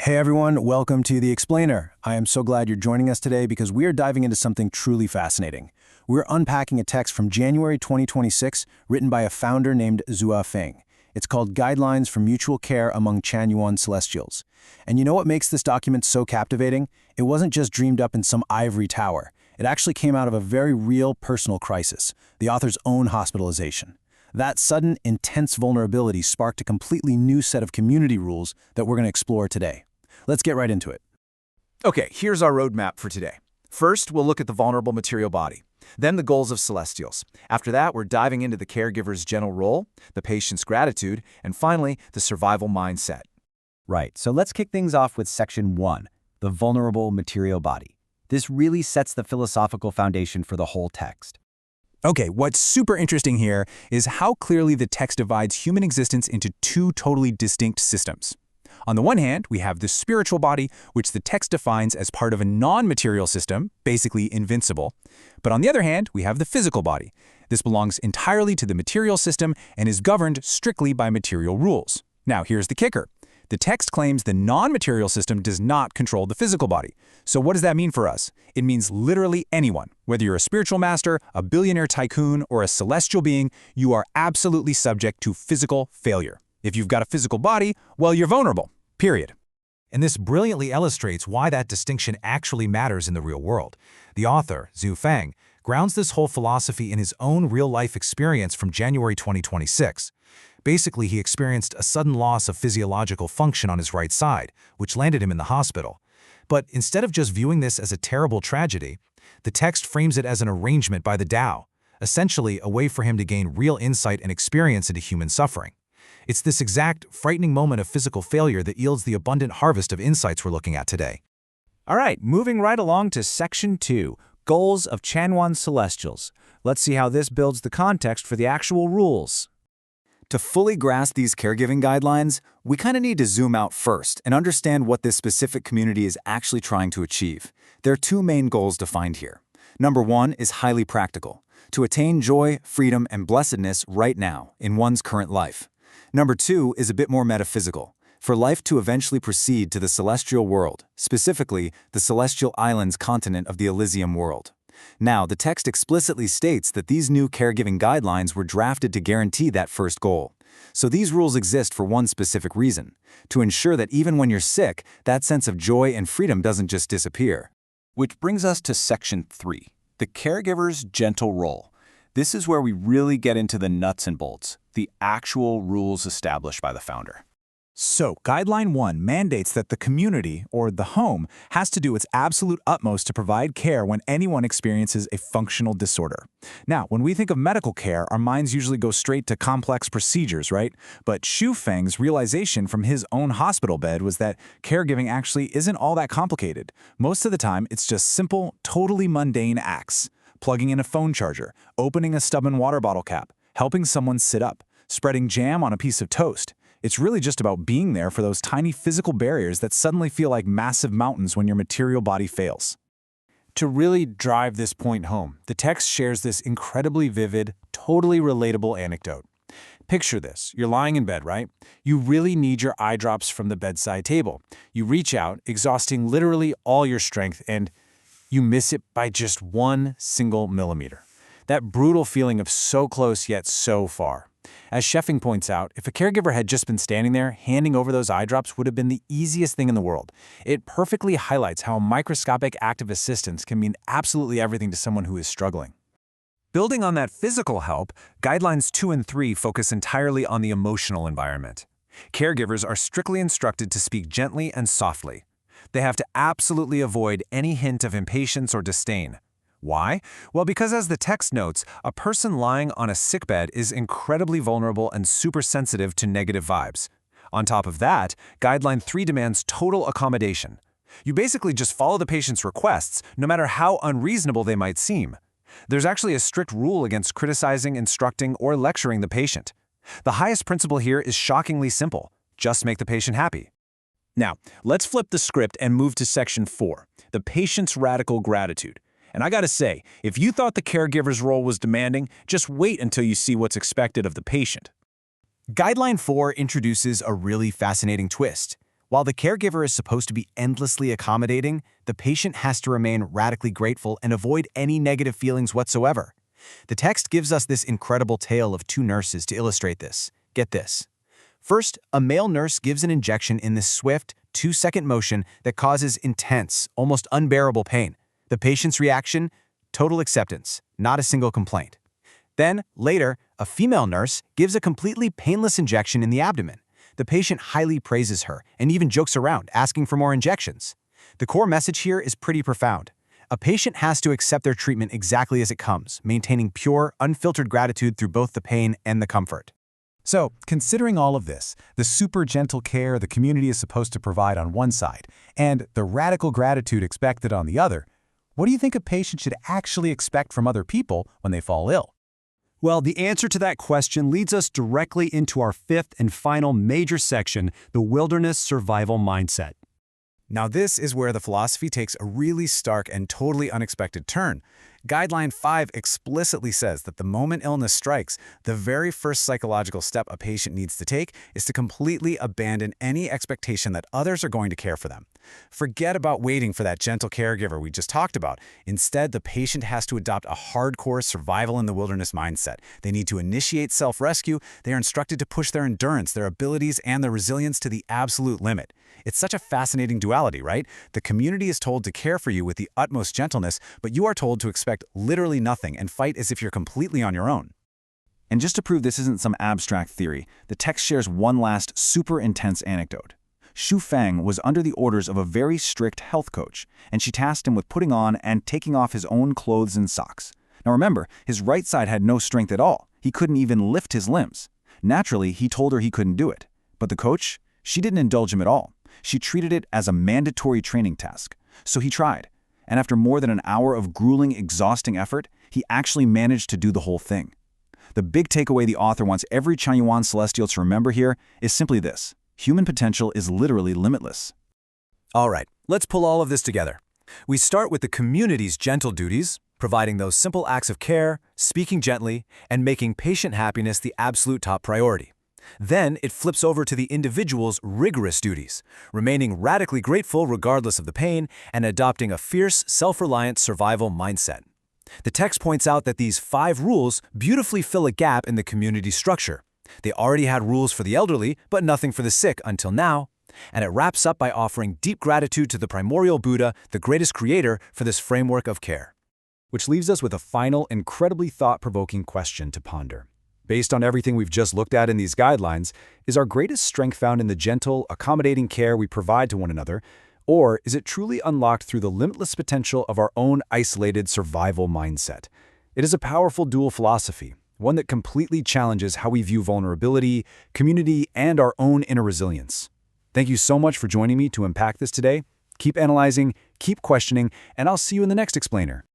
Hey everyone, welcome to The Explainer. I am so glad you're joining us today because we are diving into something truly fascinating. We're unpacking a text from January 2026 written by a founder named Zhuo Feng. It's called Guidelines for Mutual Care Among Chanyuan Celestials. And you know what makes this document so captivating? It wasn't just dreamed up in some ivory tower. It actually came out of a very real personal crisis, the author's own hospitalization. That sudden, intense vulnerability sparked a completely new set of community rules that we're going to explore today. Let's get right into it. Okay, here's our roadmap for today. First, we'll look at the vulnerable material body. Then the goals of Celestials. After that, we're diving into the caregiver's gentle role, the patient's gratitude, and finally, the survival mindset. Right, so let's kick things off with Section 1, the vulnerable material body. This really sets the philosophical foundation for the whole text. Okay, what's super interesting here is how clearly the text divides human existence into two totally distinct systems. On the one hand, we have the spiritual body, which the text defines as part of a non-material system, basically invincible. But on the other hand, we have the physical body. This belongs entirely to the material system and is governed strictly by material rules. Now, here's the kicker. The text claims the non-material system does not control the physical body. So what does that mean for us? It means literally anyone. Whether you're a spiritual master, a billionaire tycoon, or a celestial being, you are absolutely subject to physical failure. If you've got a physical body, well, you're vulnerable, period. And this brilliantly illustrates why that distinction actually matters in the real world. The author, Zhuo Feng, grounds this whole philosophy in his own real-life experience from January 2026. Basically, he experienced a sudden loss of physiological function on his right side, which landed him in the hospital. But instead of just viewing this as a terrible tragedy, the text frames it as an arrangement by the Tao, essentially a way for him to gain real insight and experience into human suffering. It's this exact, frightening moment of physical failure that yields the abundant harvest of insights we're looking at today. All right, moving right along to Section 2, Goals of Chanyuan Celestials. Let's see how this builds the context for the actual rules. To fully grasp these caregiving guidelines, we kind of need to zoom out first and understand what this specific community is actually trying to achieve. There are two main goals defined here. Number one is highly practical, to attain joy, freedom, and blessedness right now in one's current life. Number two is a bit more metaphysical, for life to eventually proceed to the celestial world, specifically the celestial islands continent of the Elysium world. Now, the text explicitly states that these new caregiving guidelines were drafted to guarantee that first goal. So these rules exist for one specific reason, to ensure that even when you're sick, that sense of joy and freedom doesn't just disappear. Which brings us to Section 3, the caregiver's gentle role. This is where we really get into the nuts and bolts, the actual rules established by the founder. So, Guideline 1 mandates that the community, or the home, has to do its absolute utmost to provide care when anyone experiences a functional disorder. Now, when we think of medical care, our minds usually go straight to complex procedures, right? But Zhuo Feng's realization from his own hospital bed was that caregiving actually isn't all that complicated. Most of the time, it's just simple, totally mundane acts. Plugging in a phone charger, opening a stubborn water bottle cap, helping someone sit up, spreading jam on a piece of toast. It's really just about being there for those tiny physical barriers that suddenly feel like massive mountains when your material body fails. To really drive this point home, the text shares this incredibly vivid, totally relatable anecdote. Picture this. You're lying in bed, right? You really need your eye drops from the bedside table. You reach out, exhausting literally all your strength, and you miss it by just 1 single millimeter. That brutal feeling of so close yet so far. As Sheffing points out, if a caregiver had just been standing there, handing over those eye drops would have been the easiest thing in the world. It perfectly highlights how a microscopic act of assistance can mean absolutely everything to someone who is struggling. Building on that physical help, Guidelines 2 and 3 focus entirely on the emotional environment. Caregivers are strictly instructed to speak gently and softly. They have to absolutely avoid any hint of impatience or disdain. Why? Well, because as the text notes, a person lying on a sickbed is incredibly vulnerable and super sensitive to negative vibes. On top of that, Guideline 3 demands total accommodation. You basically just follow the patient's requests, no matter how unreasonable they might seem. There's actually a strict rule against criticizing, instructing, or lecturing the patient. The highest principle here is shockingly simple. Just make the patient happy. Now, let's flip the script and move to Section 4, the patient's radical gratitude. And I gotta say, if you thought the caregiver's role was demanding, just wait until you see what's expected of the patient. Guideline 4 introduces a really fascinating twist. While the caregiver is supposed to be endlessly accommodating, the patient has to remain radically grateful and avoid any negative feelings whatsoever. The text gives us this incredible tale of two nurses to illustrate this. Get this. First, a male nurse gives an injection in this swift, 2-second motion that causes intense, almost unbearable pain. The patient's reaction? Total acceptance, not a single complaint. Then, later, a female nurse gives a completely painless injection in the abdomen. The patient highly praises her and even jokes around, asking for more injections. The core message here is pretty profound. A patient has to accept their treatment exactly as it comes, maintaining pure, unfiltered gratitude through both the pain and the comfort. So, considering all of this, the super gentle care the community is supposed to provide on one side, and the radical gratitude expected on the other, what do you think a patient should actually expect from other people when they fall ill? Well, the answer to that question leads us directly into our fifth and final major section, the wilderness survival mindset. Now this is where the philosophy takes a really stark and totally unexpected turn. Guideline 5 explicitly says that the moment illness strikes, the very first psychological step a patient needs to take is to completely abandon any expectation that others are going to care for them. Forget about waiting for that gentle caregiver we just talked about. Instead, the patient has to adopt a hardcore survival in the wilderness mindset. They need to initiate self-rescue. They are instructed to push their endurance, their abilities, and their resilience to the absolute limit. It's such a fascinating duality, right? The community is told to care for you with the utmost gentleness, but you are told to expect literally nothing and fight as if you're completely on your own. And just to prove this isn't some abstract theory, the text shares one last super intense anecdote. Xu Feng was under the orders of a very strict health coach, and she tasked him with putting on and taking off his own clothes and socks. Now remember, his right side had no strength at all. He couldn't even lift his limbs. Naturally, he told her he couldn't do it. But the coach, she didn't indulge him at all. She treated it as a mandatory training task. So he tried. And after more than an hour of grueling, exhausting effort, he actually managed to do the whole thing. The big takeaway the author wants every Chanyuan Celestial to remember here is simply this. Human potential is literally limitless. All right, let's pull all of this together. We start with the community's gentle duties, providing those simple acts of care, speaking gently, and making patient happiness the absolute top priority. Then it flips over to the individual's rigorous duties, remaining radically grateful regardless of the pain and adopting a fierce, self-reliant survival mindset. The text points out that these 5 rules beautifully fill a gap in the community structure. They already had rules for the elderly, but nothing for the sick until now. And it wraps up by offering deep gratitude to the primordial Buddha, the greatest creator, for this framework of care. Which leaves us with a final, incredibly thought-provoking question to ponder. Based on everything we've just looked at in these guidelines, is our greatest strength found in the gentle, accommodating care we provide to one another, or is it truly unlocked through the limitless potential of our own isolated survival mindset? It is a powerful dual philosophy, one that completely challenges how we view vulnerability, community, and our own inner resilience. Thank you so much for joining me to unpack this today. Keep analyzing, keep questioning, and I'll see you in the next explainer.